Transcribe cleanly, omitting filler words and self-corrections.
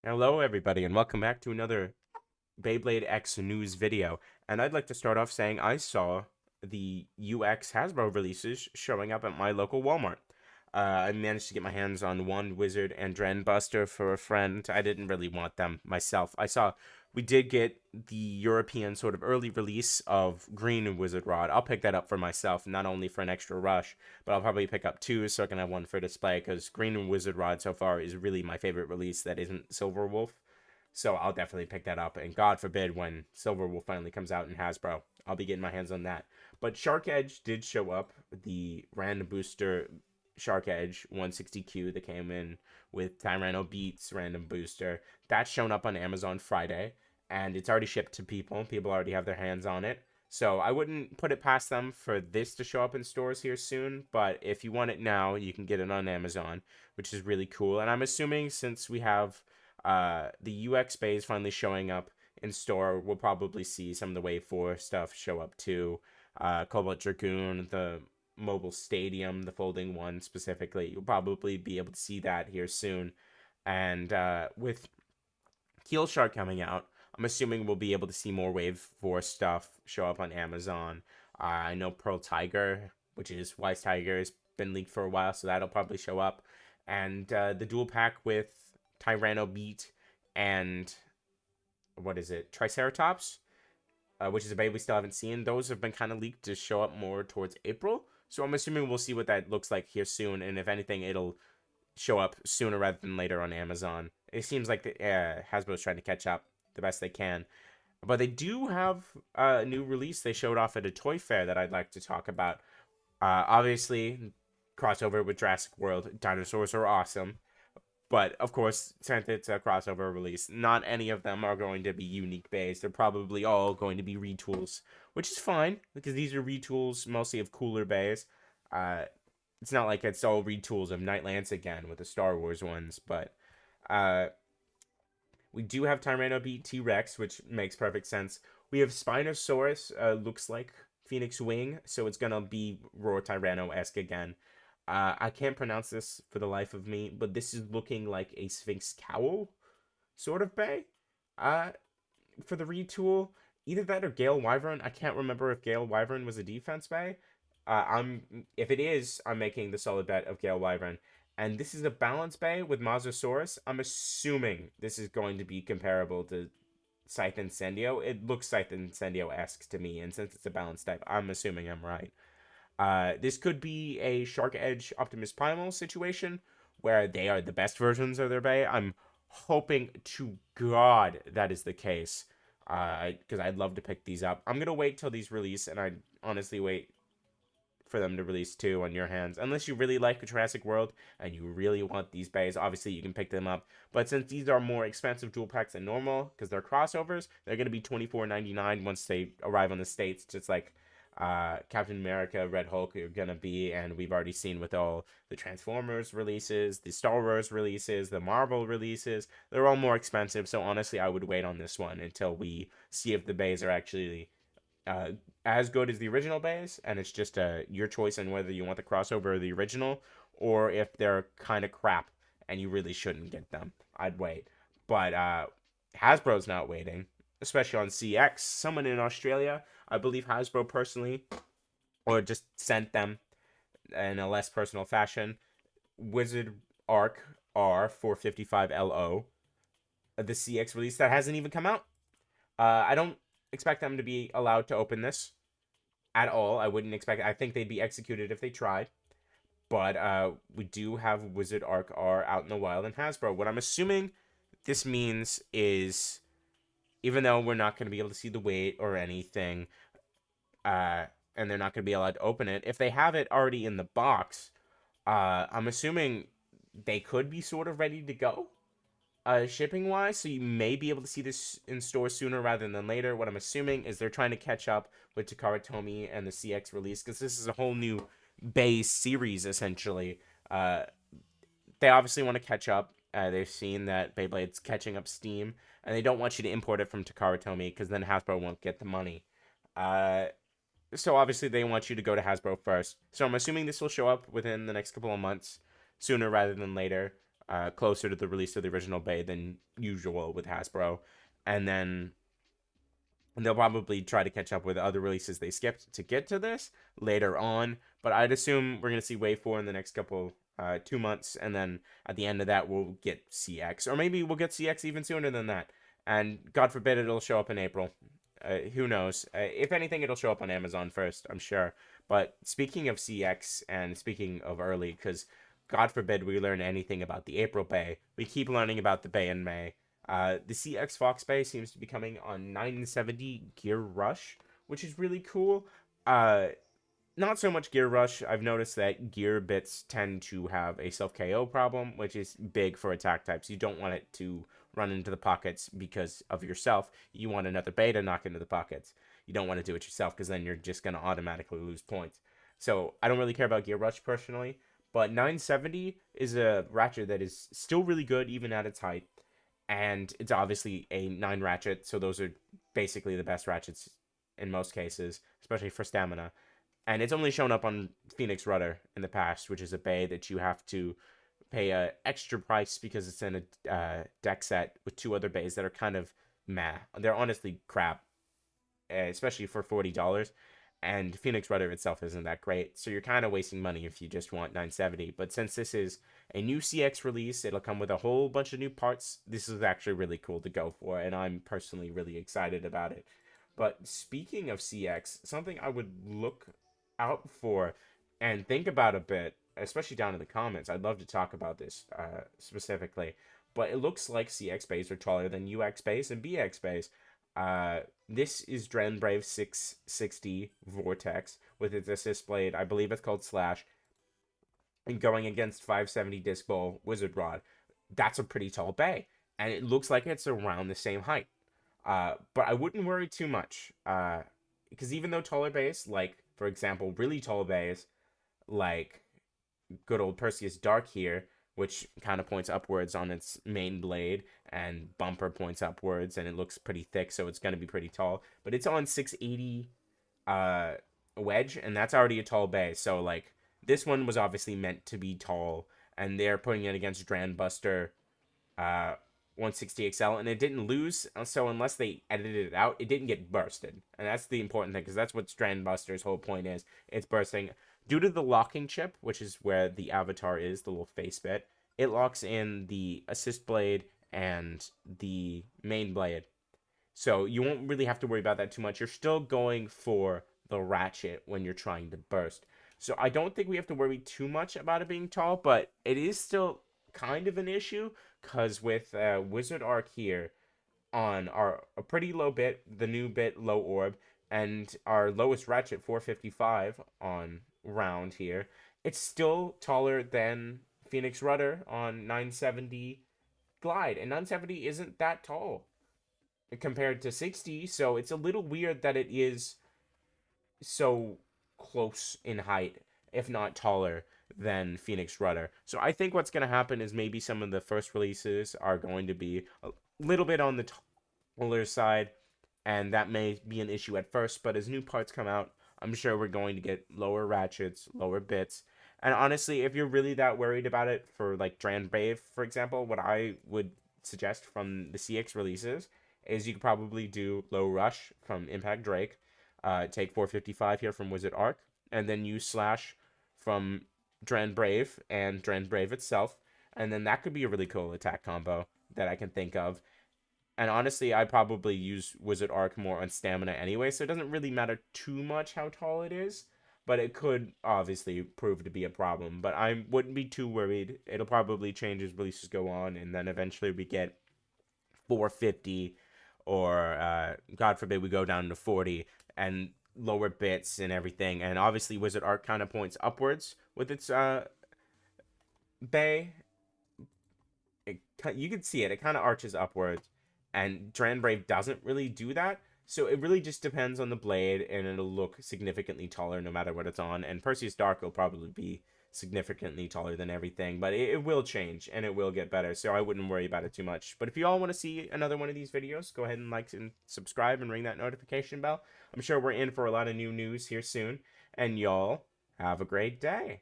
Hello, everybody, and welcome back to another BeybladeX news video. And I'd like to start off saying I saw the UX Hasbro releases showing up at my local Walmart. I managed to get my hands on one Wizard and Dren Buster for a friend. I didn't really want them myself. We did get the European sort of early release of Green Wizard Rod. I'll pick that up for myself, not only for an extra rush, but I'll probably pick up two so I can have one for display because Green Wizard Rod so far is really my favorite release that isn't Silver Wolf. So I'll definitely pick that up. And God forbid when Silver Wolf finally comes out in Hasbro, I'll be getting my hands on that. But Shark Edge did show up, the random booster Shark Edge 160Q that came in with Tyranno Beats random booster. That's shown up on Amazon Friday, and it's already shipped to people. People already have their hands on it. So I wouldn't put it past them for this to show up in stores here soon, but if you want it now, you can get it on Amazon, which is really cool. And I'm assuming since we have the UX bays finally showing up in store, we'll probably see some of the Wave 4 stuff show up too. Cobalt Dragoon, the mobile stadium, the folding one specifically. You'll probably be able to see that here soon. And with Keel Shark coming out, I'm assuming we'll be able to see more Wave 4 stuff show up on Amazon. I know Pearl Tiger, which is Wise Tiger, has been leaked for a while, so that'll probably show up. And the dual pack with Tyranno Beat and what is it? Triceratops, which is a babe we still haven't seen. Those have been kind of leaked to show up more towards April. So I'm assuming we'll see what that looks like here soon. And if anything, it'll show up sooner rather than later on Amazon. It seems like Hasbro's trying to catch up the best they can. But they do have a new release they showed off at a toy fair that I'd like to talk about. Obviously, crossover with Jurassic World. Dinosaurs are awesome. But of course, since it's a crossover release, not any of them are going to be unique bays. They're probably all going to be retools, which is fine because these are retools mostly of cooler bays. Uh, it's not like it's all retools of Nightlands again with the Star Wars ones, but uh, we do have Tyranno beat T Rex, which makes perfect sense. We have Spinosaurus, looks like Phoenix Wing, so it's gonna be Roar Tyranno esque again. I can't pronounce this for the life of me, but this is looking like a Sphinx Cowl sort of bay. Uh, for the retool, either that or Gale Wyvern. I can't remember if Gale Wyvern was a defense bay. If it is, I'm making the solid bet of Gale Wyvern. And this is a balance bay with Mosasaurus. I'm assuming this is going to be comparable to Scythe Incendio. It looks Scythe Incendio esque to me, and since it's a balance type, I'm assuming I'm right. This could be a Shark Edge Optimus Primal situation where they are the best versions of their bay. I'm hoping to God that is the case. Because I'd love to pick these up. I'm gonna wait till these release, and I honestly wait for them to release two on your hands. Unless you really like Jurassic World and you really want these bays, obviously you can pick them up. But since these are more expensive dual packs than normal, because they're crossovers, they're gonna be $24.99 once they arrive on the States, just like Captain America, Red Hulk are gonna be, and we've already seen with all the Transformers releases, the Star Wars releases, the Marvel releases, they're all more expensive. So honestly, I would wait on this one until we see if the bays are actually uh, as good as the original bays, and it's just your choice on whether you want the crossover or the original, or if they're kind of crap and you really shouldn't get them. I'd wait, but Hasbro's not waiting, especially on CX. Someone in Australia, I believe Hasbro personally, or just sent them in a less personal fashion, Wizard Arc R455LO, the CX release that hasn't even come out. I don't expect them to be allowed to open this at all. I wouldn't expect. I think they'd be executed if they tried. But we do have Wizard Arc R out in the wild in Hasbro. What I'm assuming this means is, even though we're not going to be able to see the weight or anything, uh, and they're not going to be allowed to open it, if they have it already in the box, I'm assuming they could be sort of ready to go shipping wise, so you may be able to see this in store sooner rather than later. What I'm assuming is they're trying to catch up with Takara Tomy and the CX release because this is a whole new base series essentially. They obviously want to catch up. They've seen that Beyblade's catching up steam, and they don't want you to import it from Takara Tomy because then Hasbro won't get the money. Uh, so obviously they want you to go to Hasbro first. So I'm assuming this will show up within the next couple of months, sooner rather than later. closer to the release of the original Bay than usual with Hasbro. And then they'll probably try to catch up with other releases they skipped to get to this later on. But I'd assume we're going to see Wave 4 in the next couple 2 months, and then at the end of that we'll get CX, or maybe we'll get CX even sooner than that, and God forbid it'll show up in April. Who knows? If anything, it'll show up on Amazon first, I'm sure. But speaking of CX and speaking of early, because God forbid we learn anything about the April Bay, we keep learning about the Bay in May. The CX Fox Bay seems to be coming on 970 Gear Rush, which is really cool. Not so much Gear Rush. I've noticed that gear bits tend to have a self KO problem, which is big for attack types. You don't want it to run into the pockets because of yourself. You want another beta knock into the pockets. You don't want to do it yourself because then you're just going to automatically lose points. So I don't really care about Gear Rush personally, but 970 is a ratchet that is still really good even at its height. And it's obviously a 9 ratchet, so those are basically the best ratchets in most cases, especially for stamina. And it's only shown up on Phoenix Rudder in the past, which is a bay that you have to pay a extra price because it's in a deck set with 2 other bays that are kind of meh. They're honestly crap, especially for $40. And Phoenix Rudder itself isn't that great, so you're kind of wasting money if you just want 970. But since this is a new CX release, it'll come with a whole bunch of new parts. This is actually really cool to go for, and I'm personally really excited about it. But speaking of CX, something I would look out for and think about a bit, especially down in the comments. I'd love to talk about this specifically, but it looks like CX bays are taller than UX bays and BX bays. This is Brave 660 Vortex with its assist blade. I believe it's called Slash, and going against 570 Disc Bowl Wizard Rod. That's a pretty tall bay, and it looks like it's around the same height. But I wouldn't worry too much, because even though taller bays, like for example, really tall bays, like good old Perseus Dark here, which kind of points upwards on its main blade, and bumper points upwards, and it looks pretty thick, so it's going to be pretty tall. But it's on 680 wedge, and that's already a tall bay. So like this one was obviously meant to be tall, and they're putting it against Drandbuster 160 XL, and it didn't lose. So unless they edited it out, it didn't get bursted, and that's the important thing, because that's what Strandbuster's whole point is. It's bursting due to the locking chip, which is where the avatar is, the little face bit. It locks in the assist blade and the main blade, so you won't really have to worry about that too much. You're still going for the ratchet when you're trying to burst, so I don't think we have to worry too much about it being tall, but it is still kind of an issue, because with Wizard Arc here on our a pretty low bit, the new bit low orb, and our lowest ratchet 455 on round here, it's still taller than Phoenix Rudder on 970 Glide, and 970 isn't that tall compared to 60, so it's a little weird that it is so close in height, if not taller, than Phoenix Rudder. So I think what's going to happen is maybe some of the first releases are going to be a little bit on the taller side, and that may be an issue at first, but as new parts come out, I'm sure we're going to get lower ratchets, lower bits. And honestly, if you're really that worried about it for like Brave, for example, what I would suggest from the CX releases is you could probably do Low Rush from Impact Drake, take 455 here from Wizard Arc, and then use Slash from Brave and Brave itself, and then that could be a really cool attack combo that I can think of. And honestly, I probably use Wizard Arc more on stamina anyway, so it doesn't really matter too much how tall it is, but it could obviously prove to be a problem. But I wouldn't be too worried. It'll probably change as releases go on, and then eventually we get 450, or God forbid we go down to 40, and lower bits and everything. And obviously Wizard Arc kind of points upwards with its bay. You can see it kind of arches upwards, and Brave doesn't really do that. So it really just depends on the blade, and it'll look significantly taller no matter what it's on. And Perseus Dark will probably be significantly taller than everything, but it will change, and it will get better, so I wouldn't worry about it too much. But if you all want to see another one of these videos, go ahead and like and subscribe and ring that notification bell. I'm sure we're in for a lot of new news here soon, and y'all have a great day.